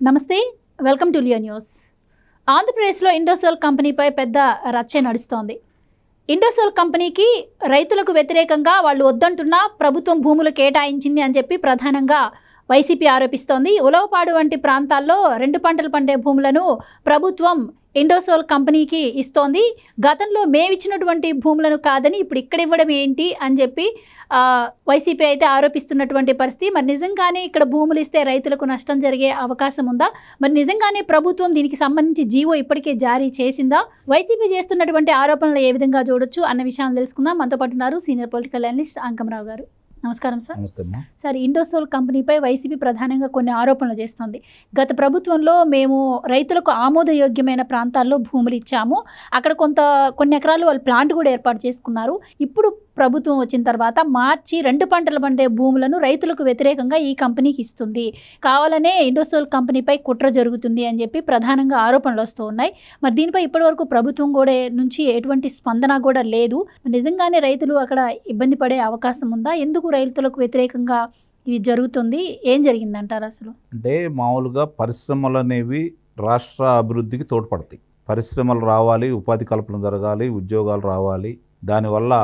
నమస్తే, welcome to Leo news. ఆంధ్రప్రదేశ్లో ఇండోసోల్ కంపెనీపై పెద్ద రచ్చ నడుస్తోంది. ఇండోసోల్ కంపెనీకి రైతులకు వ్యతిరేకంగా వాళ్ళు వద్దంటున్నా ప్రభుత్వం భూములు కేటాయించింది అని చెప్పి ప్రధానంగా వైసీపీ ఆరోపిస్తోంది. ఉలవపాడు వంటి ప్రాంతాల్లో 2 పంటలు పండే భూములను ప్రభుత్వం ఇండోసోల్ కంపెనీకి ఇస్తోంది. గతంలో మేమిచ్చినటువంటి భూములను కాదని ఇప్పుడు ఇక్కడ ఇవ్వడం ఏంటి అని చెప్పి వైసీపీ అయితే ఆరోపిస్తున్నటువంటి పరిస్థితి. మరి నిజంగానే ఇక్కడ భూములు ఇస్తే రైతులకు నష్టం జరిగే అవకాశం ఉందా? మరి నిజంగానే ప్రభుత్వం దీనికి సంబంధించి జీవో ఇప్పటికే జారీ చేసిందా? వైసీపీ చేస్తున్నటువంటి ఆరోపణలు ఏ విధంగా చూడొచ్చు అన్న విషయాన్ని తెలుసుకుందాం. మనతో పాటు ఉన్నారు సీనియర్ పొలిటికల్ అనలిస్ట్ అంకమరావు గారు. నమస్కారం సార్. సార్, ఇండోసోల్ కంపెనీపై వైసీపీ ప్రధానంగా కొన్ని ఆరోపణలు చేస్తోంది. గత ప్రభుత్వంలో మేము రైతులకు ఆమోదయోగ్యమైన ప్రాంతాల్లో భూములు ఇచ్చాము, అక్కడ కొన్ని ఎకరాలు వాళ్ళు ప్లాంట్ కూడా ఏర్పాటు చేసుకున్నారు. ఇప్పుడు ప్రభుత్వం వచ్చిన తర్వాత మార్చి 2 పంటలు పండే భూములను రైతులకు వ్యతిరేకంగా ఈ కంపెనీకి ఇస్తుంది, కావాలనే ఇండోసోల్ కంపెనీపై కుట్ర జరుగుతుంది అని చెప్పి ప్రధానంగా ఆరోపణలు వస్తూ ఉన్నాయి. మరి దీనిపై ఇప్పటివరకు ప్రభుత్వం కూడా నుంచి ఎటువంటి స్పందన కూడా లేదు. నిజంగానే రైతులు అక్కడ ఇబ్బంది పడే అవకాశం ఉందా? ఎందుకు రైతులకు వ్యతిరేకంగా ఇది జరుగుతుంది? ఏం జరిగిందంటారు అసలు? అంటే మామూలుగా పరిశ్రమలు అనేవి రాష్ట్ర అభివృద్ధికి తోడ్పడతాయి. పరిశ్రమలు రావాలి, ఉపాధి కల్పన జరగాలి, ఉద్యోగాలు రావాలి. దానివల్ల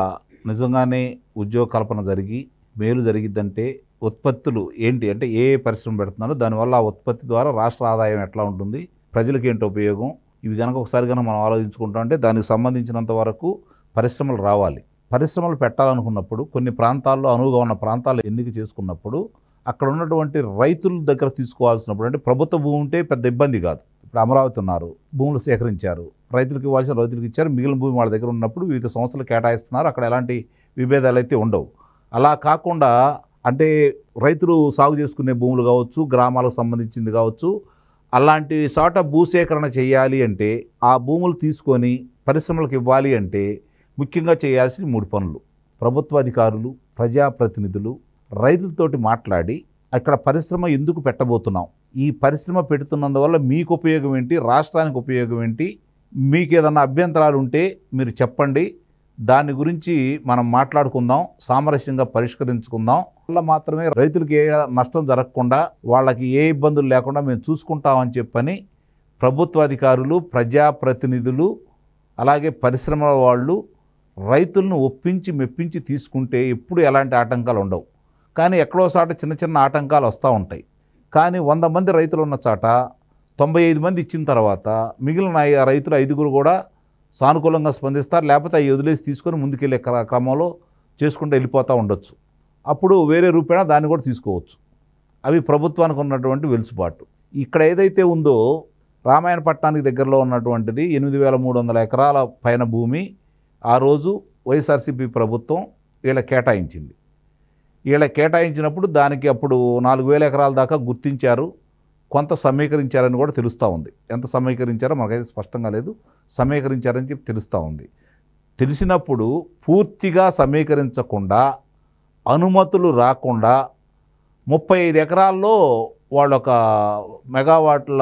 నిజంగానే ఉద్యోగ కల్పన జరిగి మేలు జరిగిద్దంటే ఉత్పత్తులు ఏంటి అంటే ఏ పరిశ్రమ పెడుతున్నారో దానివల్ల ఆ ఉత్పత్తి ద్వారా రాష్ట్ర ఆదాయం ఎట్లా ఉంటుంది, ప్రజలకు ఏంటి ఉపయోగం, ఇవి కనుక ఒకసారి కనుక మనం ఆలోచించుకుంటాం అంటే దానికి సంబంధించినంత వరకు పరిశ్రమలు రావాలి. పరిశ్రమలు పెట్టాలనుకున్నప్పుడు కొన్ని ప్రాంతాల్లో అనువుగా ఉన్న ప్రాంతాలు ఎన్నిక చేసుకున్నప్పుడు అక్కడ ఉన్నటువంటి రైతుల దగ్గర తీసుకోవాల్సినప్పుడు అంటే ప్రభుత్వ భూమి ఉంటే పెద్ద ఇబ్బంది కాదు. ఇప్పుడు అమరావతి ఉన్నారు, భూములు సేకరించారు, రైతులకు ఇవ్వాల్సిన రైతులకు ఇచ్చారు, మిగిలిన భూమి వాళ్ళ దగ్గర ఉన్నప్పుడు వివిధ సంస్థలు కేటాయిస్తున్నారు, అక్కడ ఎలాంటి విభేదాలు అయితే ఉండవు. అలా కాకుండా అంటే రైతులు సాగు చేసుకునే భూములు కావచ్చు, గ్రామాలకు సంబంధించింది కావచ్చు, అలాంటి చోట భూసేకరణ చేయాలి అంటే ఆ భూములు తీసుకొని పరిశ్రమలకు ఇవ్వాలి అంటే ముఖ్యంగా చేయాల్సిన 3 పనులు. ప్రభుత్వ అధికారులు, ప్రజాప్రతినిధులు రైతులతోటి మాట్లాడి అక్కడ పరిశ్రమ ఎందుకు పెట్టబోతున్నాం, ఈ పరిశ్రమ పెడుతున్నందువల్ల మీకు ఉపయోగం ఏంటి, రాష్ట్రానికి ఉపయోగం ఏంటి, మీకు ఏదన్నా అభ్యంతరాలు ఉంటే మీరు చెప్పండి, దాని గురించి మనం మాట్లాడుకుందాం, సామరస్యంగా పరిష్కరించుకుందాం. వల్ల మాత్రమే రైతులకి ఏ నష్టం జరగకుండా వాళ్ళకి ఏ ఇబ్బందులు లేకుండా మేము చూసుకుంటామని చెప్పని ప్రభుత్వ అధికారులు, ప్రజాప్రతినిధులు అలాగే పరిశ్రమల వాళ్ళు రైతులను ఒప్పించి మెప్పించి తీసుకుంటే ఎప్పుడు ఎలాంటి ఆటంకాలు ఉండవు. కానీ ఎక్కడోసాట చిన్న చిన్న ఆటంకాలు వస్తూ ఉంటాయి. కానీ 100 మంది రైతులు ఉన్న చాట 95 మంది ఇచ్చిన తర్వాత మిగిలిన రైతులు 5గురు కూడా సానుకూలంగా స్పందిస్తారు, లేకపోతే అవి వదిలేసి తీసుకొని ముందుకెళ్ళే క్రమంలో చేసుకుంటూ వెళ్ళిపోతూ ఉండొచ్చు. అప్పుడు వేరే రూపేణా దాన్ని కూడా తీసుకోవచ్చు. అవి ప్రభుత్వానికి ఉన్నటువంటి వెలుసుబాటు. ఇక్కడ ఏదైతే ఉందో రామాయణపట్నానికి దగ్గరలో ఉన్నటువంటిది 8,300 ఎకరాల పైన భూమి ఆ రోజు వైఎస్ఆర్సీపీ ప్రభుత్వం వీళ్ళ కేటాయించింది. వీళ్ళ కేటాయించినప్పుడు దానికి అప్పుడు 4,000 ఎకరాల దాకా గుర్తించారు, కొంత సమీకరించారని కూడా తెలుస్తూ ఉంది. ఎంత సమీకరించారో మనకైతే స్పష్టంగా లేదు, సమీకరించారని చెప్పి తెలుస్తూ ఉంది. తెలిసినప్పుడు పూర్తిగా సమీకరించకుండా అనుమతులు రాకుండా 35 ఎకరాల్లో వాళ్ళు ఒక మెగావాట్ల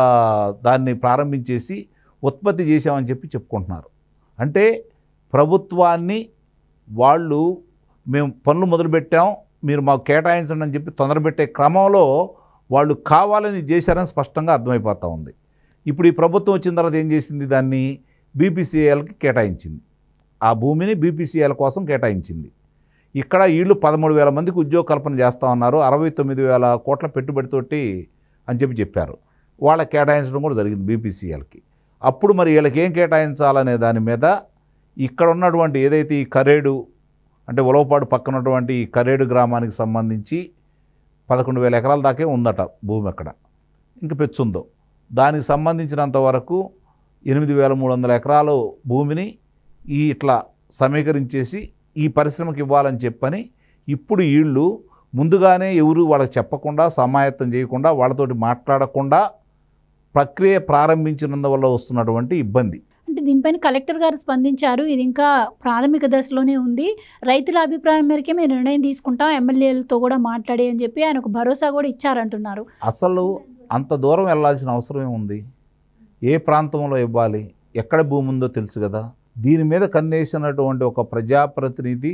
దాన్ని ప్రారంభించేసి ఉత్పత్తి చేశామని చెప్పి చెప్పుకుంటున్నారు. అంటే ప్రభుత్వాన్ని వాళ్ళు మేము పనులు మొదలుపెట్టాం, మీరు మాకు కేటాయించండి అని చెప్పి తొందరపెట్టే క్రమంలో వాళ్ళు కావాలని చేశారని స్పష్టంగా అర్థమైపోతూ ఉంది. ఇప్పుడు ఈ ప్రభుత్వం వచ్చిన తర్వాత ఏం చేసింది, దాన్ని బీపీసీఎల్కి కేటాయించింది, ఆ భూమిని బీపీసీఎల్ కోసం కేటాయించింది. ఇక్కడ వీళ్ళు 13,000 మందికి ఉద్యోగ కల్పన చేస్తూ ఉన్నారు, 69,000 కోట్ల పెట్టుబడితోటి అని చెప్పారు. వాళ్ళకి కేటాయించడం కూడా జరిగింది బీపీసీఎల్కి. అప్పుడు మరి వీళ్ళకి ఏం కేటాయించాలనే దాని మీద ఇక్కడ ఉన్నటువంటి ఏదైతే ఈ కరేడు అంటే ఉలవపాడు పక్కన ఉన్నటువంటి ఈ కరేడు గ్రామానికి సంబంధించి 11,000 ఎకరాల దాకే ఉందట భూమి అక్కడ, ఇంక పెచ్చుందో. దానికి సంబంధించినంత వరకు 8,300 ఎకరాలు భూమిని ఇట్లా సమీకరించేసి ఈ పరిశ్రమకి ఇవ్వాలని చెప్పని ఇప్పుడు వీళ్ళు ముందుగానే ఎవరు వాళ్ళకి చెప్పకుండా, సమాయత్తం చేయకుండా, వాళ్ళతోటి మాట్లాడకుండా ప్రక్రియ ప్రారంభించినందువల్ల వస్తున్నటువంటి ఇబ్బంది. అంటే దీనిపైన కలెక్టర్ గారు స్పందించారు, ఇది ఇంకా ప్రాథమిక దశలోనే ఉంది, రైతుల అభిప్రాయం మేరకే మేము నిర్ణయం తీసుకుంటాం, ఎమ్మెల్యేలతో కూడా మాట్లాడి అని చెప్పి ఆయన ఒక భరోసా కూడా ఇచ్చారంటున్నారు. అసలు అంత దూరం వెళ్ళాల్సిన అవసరం ఏముంది? ఏ ప్రాంతంలో ఇవ్వాలి, ఎక్కడ భూమి ఉందో తెలుసు కదా. దీని మీద కన్నేసినటువంటి ఒక ప్రజాప్రతినిధి,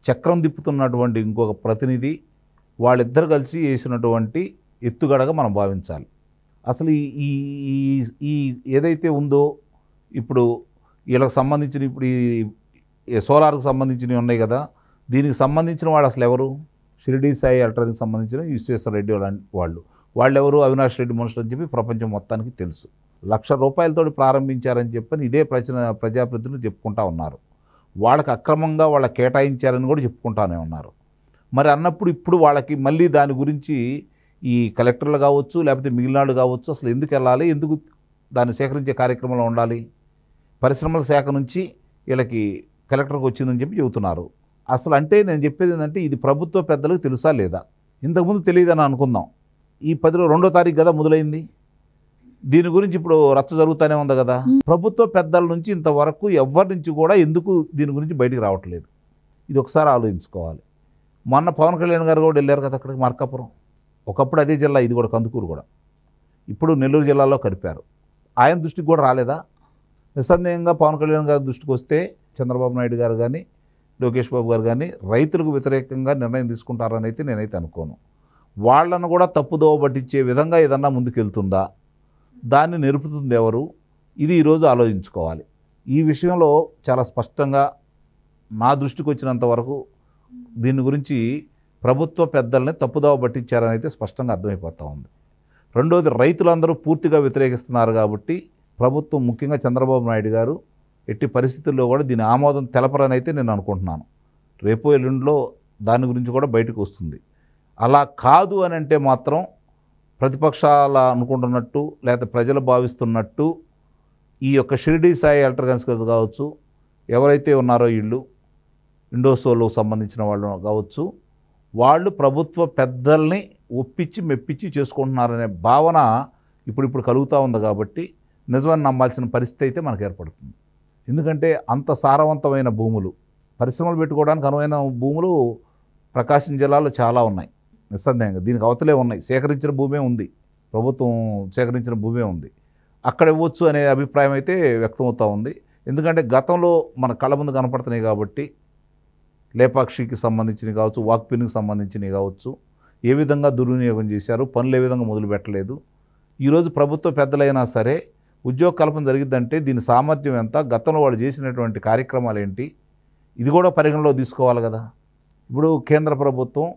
చక్రం తిప్పుతున్నటువంటి ఇంకొక ప్రతినిధి, వాళ్ళిద్దరు కలిసి వేసినటువంటి ఎత్తుగడగా మనం భావించాలి. అసలు ఈ ఈ ఈ ఏదైతే ఉందో ఇప్పుడు వీళ్ళకి సంబంధించిన ఇప్పుడు ఈ సోలార్కి సంబంధించినవి ఉన్నాయి కదా, దీనికి సంబంధించిన వాడు అసలు ఎవరు? షిరిడి సాయి ఎలక్ట్రానిక్ సంబంధించిన విశ్వేశ్వర రెడ్డి వాళ్ళెవరు? అవినాష్ రెడ్డి మనుషులు అని చెప్పి ప్రపంచం మొత్తానికి తెలుసు. ₹1,00,000 ప్రారంభించారని చెప్పని ఇదే ప్రజాప్రతినిధులు చెప్పుకుంటా ఉన్నారు. వాళ్ళకి అక్రమంగా వాళ్ళకి కేటాయించారని కూడా చెప్పుకుంటానే ఉన్నారు. మరి అన్నప్పుడు ఇప్పుడు వాళ్ళకి మళ్ళీ దాని గురించి ఈ కలెక్టర్లు కావచ్చు, లేకపోతే మిగిలినాడు కావచ్చు, అసలు ఎందుకు వెళ్ళాలి, ఎందుకు దాన్ని సేకరించే కార్యక్రమంలో ఉండాలి? పరిశ్రమల శాఖ నుంచి వీళ్ళకి కలెక్టర్కి వచ్చిందని చెప్పి చెబుతున్నారు. అసలు అంటే నేను చెప్పేది ఏంటంటే ఇది ప్రభుత్వ పెద్దలకు తెలుసా లేదా? ఇంతకుముందు తెలియదని అనుకుందాం. ఈ 2వ తారీఖు కదా మొదలైంది. దీని గురించి ఇప్పుడు రచ్చ జరుగుతూనే ఉంది కదా. ప్రభుత్వ పెద్దల నుంచి ఇంతవరకు ఎవరి నుంచి కూడా ఎందుకు దీని గురించి బయటికి రావట్లేదు? ఇది ఒకసారి ఆలోచించుకోవాలి. మొన్న పవన్ కళ్యాణ్ గారు కూడా వెళ్ళారు కదా అక్కడికి, మార్కాపురం. ఒకప్పుడు అదే జిల్లా, ఇది కూడా కందుకూరు కూడా, ఇప్పుడు నెల్లూరు జిల్లాలో కలిపారు. ఆయన దృష్టికి కూడా రాలేదా? నిస్సందేహంగా పవన్ కళ్యాణ్ గారి దృష్టికి వస్తే చంద్రబాబు నాయుడు గారు కానీ లోకేష్ బాబు గారు కానీ రైతులకు వ్యతిరేకంగా నిర్ణయం తీసుకుంటారని అయితే నేనైతే అనుకోను. వాళ్ళను కూడా తప్పుదోవ పట్టించే విధంగా ఏదన్నా ముందుకెళ్తుందా, దాన్ని నిలుపుతుంది ఎవరు, ఇది ఈరోజు ఆలోచించుకోవాలి. ఈ విషయంలో చాలా స్పష్టంగా నా దృష్టికి వచ్చినంత వరకు దీని గురించి ప్రభుత్వ పెద్దల్ని తప్పుదోవ పట్టించారని అయితే స్పష్టంగా అర్థమైపోతూ ఉంది. రెండోది, రైతులందరూ పూర్తిగా వ్యతిరేకిస్తున్నారు కాబట్టి ప్రభుత్వం, ముఖ్యంగా చంద్రబాబు నాయుడు గారు ఎట్టి పరిస్థితుల్లో కూడా దీని ఆమోదం తెలపరని అయితే నేను అనుకుంటున్నాను. రేపు ఎల్లుండిలో దాని గురించి కూడా బయటకు వస్తుంది. అలా కాదు అని అంటే మాత్రం ప్రతిపక్షాల అనుకుంటున్నట్టు లేకపోతే ప్రజలు భావిస్తున్నట్టు ఈ యొక్క షిరిడి సాయి ఎలక్ట్రానిక్స్ కావచ్చు, ఎవరైతే ఉన్నారో వీళ్ళు ఇండోసోల్కు సంబంధించిన వాళ్ళు కావచ్చు, వాళ్ళు ప్రభుత్వ పెద్దల్ని ఒప్పించి మెప్పించి చేసుకుంటున్నారనే భావన ఇప్పుడు కలుగుతూ ఉంది. కాబట్టి నిజమని నమ్మాల్సిన పరిస్థితి అయితే మనకు ఏర్పడుతుంది. ఎందుకంటే అంత సారవంతమైన భూములు, పరిశ్రమలు పెట్టుకోవడానికి అనువైన భూములు ప్రకాశం జిల్లాలో చాలా ఉన్నాయి. నిస్సందేహంగా దీనికి అవతలే ఉన్నాయి. సేకరించిన భూమే ఉంది, ప్రభుత్వం సేకరించిన భూమే ఉంది. అక్కడ ఇవ్వచ్చు అనే అభిప్రాయం అయితే వ్యక్తమవుతూ ఉంది. ఎందుకంటే గతంలో మన కళ్ళ ముందు కనపడుతున్నాయి కాబట్టి, లేపాక్షికి సంబంధించినవి కావచ్చు, వాక్పిన్కి సంబంధించినవి కావచ్చు, ఏ విధంగా దుర్వినియోగం చేశారు, పనులు ఏ విధంగా మొదలు పెట్టలేదు. ఈరోజు ప్రభుత్వ పెద్దలైనా సరే ఉద్యోగ కల్పన జరిగిద్దంటే దీని సామర్థ్యం ఎంత, గతంలో వాళ్ళు చేసినటువంటి కార్యక్రమాలు ఏంటి, ఇది కూడా పరిగణలో తీసుకోవాలి కదా. ఇప్పుడు కేంద్ర ప్రభుత్వం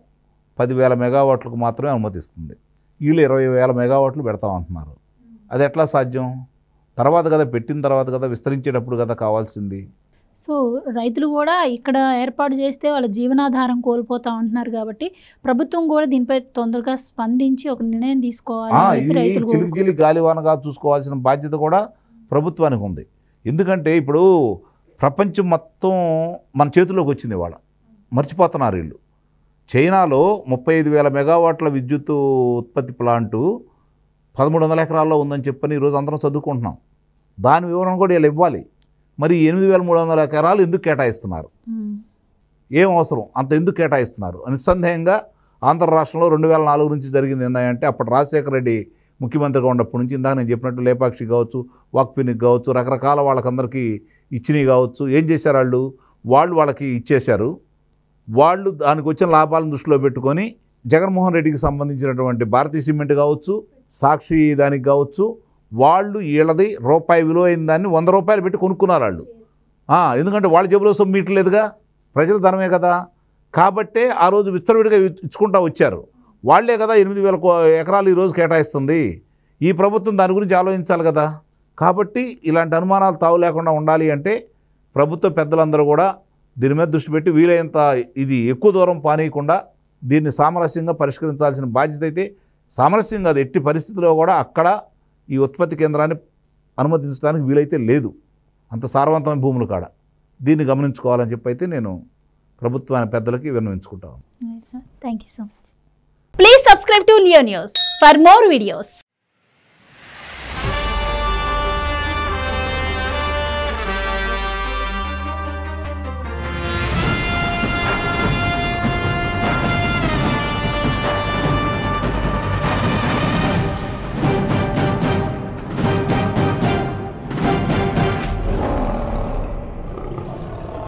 10,000 మెగావాట్లకు మాత్రమే అనుమతిస్తుంది. వీళ్ళు 20,000 మెగావాట్లు పెడతామంటున్నారు. అది ఎట్లా సాధ్యం? తర్వాత కదా, పెట్టిన తర్వాత కదా, విస్తరించేటప్పుడు కదా కావాల్సింది. సో రైతులు కూడా ఇక్కడ ఏర్పాటు చేస్తే వాళ్ళ జీవనాధారం కోల్పోతా ఉంటున్నారు కాబట్టి ప్రభుత్వం కూడా దీనిపై తొందరగా స్పందించి ఒక నిర్ణయం తీసుకోవాలి. చిలికి గాలివానగా చూసుకోవాల్సిన బాధ్యత కూడా ప్రభుత్వానికి ఉంది. ఎందుకంటే ఇప్పుడు ప్రపంచం మొత్తం మన చేతిలోకి వచ్చింది. వాళ్ళ మర్చిపోతున్నారు వీళ్ళు. చైనాలో 35,000 మెగావాట్ల విద్యుత్ ఉత్పత్తి ప్లాంటు 1,300 ఎకరాల్లో ఉందని చెప్పని ఈరోజు అందరం చదువుకుంటున్నాం. దాని వివరణ కూడా వీళ్ళు ఇవ్వాలి. మరి 8,300 ఎకరాలు ఎందుకు కేటాయిస్తున్నారు? ఏం అవసరం అంత ఎందుకు కేటాయిస్తున్నారు? నిస్సందేహంగా ఆంధ్ర రాష్ట్రంలో 2004 నుంచి జరిగింది ఏంటంటే, అప్పుడు రాజశేఖర రెడ్డి ముఖ్యమంత్రిగా ఉన్నప్పటి నుంచి ఇందాక నేను చెప్పినట్టు లేపాక్షి కావచ్చు, వాక్పిన్కి కావచ్చు, రకరకాల వాళ్ళకందరికీ ఇచ్చినవి కావచ్చు. ఏం చేశారు? వాళ్ళకి ఇచ్చేశారు. వాళ్ళు దానికి వచ్చిన లాభాలను దృష్టిలో పెట్టుకొని జగన్మోహన్ రెడ్డికి సంబంధించినటువంటి భారతీయ సిమెంట్ కావచ్చు, సాక్షి దానికి కావచ్చు, వాళ్ళు వీళ్ళది రూపాయి విలువైన దాన్ని ₹100 పెట్టి కొనుక్కున్నారు వాళ్ళు. ఎందుకంటే వాళ్ళ జేబులో సొమ్ము ఇట్లేదుగా, ప్రజల ధనమే కదా. కాబట్టే ఆ రోజు విచ్చలవిడిగా ఇచ్చుకుంటూ వచ్చారు. వాళ్లే కదా 8,000 ఎకరాలు ఈరోజు కేటాయిస్తుంది. ఈ ప్రభుత్వం దాని గురించి ఆలోచించాలి కదా. కాబట్టి ఇలాంటి అనుమానాలు తావు లేకుండా ఉండాలి అంటే ప్రభుత్వ పెద్దలందరూ కూడా దీని మీద దృష్టి పెట్టి వీలైనంత ఇది ఎక్కువ దూరం పానీయకుండా దీన్ని సామరస్యంగా పరిష్కరించాల్సిన బాధ్యత అయితే, సామరస్యంగా అది ఎట్టి పరిస్థితుల్లో కూడా అక్కడ ఈ ఉత్పత్తి కేంద్రాన్ని అనుమతించడానికి వీలైతే లేదు. అంత సారవంతమైన భూములు కాడ దీన్ని గమనించుకోవాలని చెప్పి అయితే నేను ప్రభుత్వాన్ని పెద్దలకి విన్నవించుకుంటాను. Thank you so much. Please subscribe to Leo News for more videos.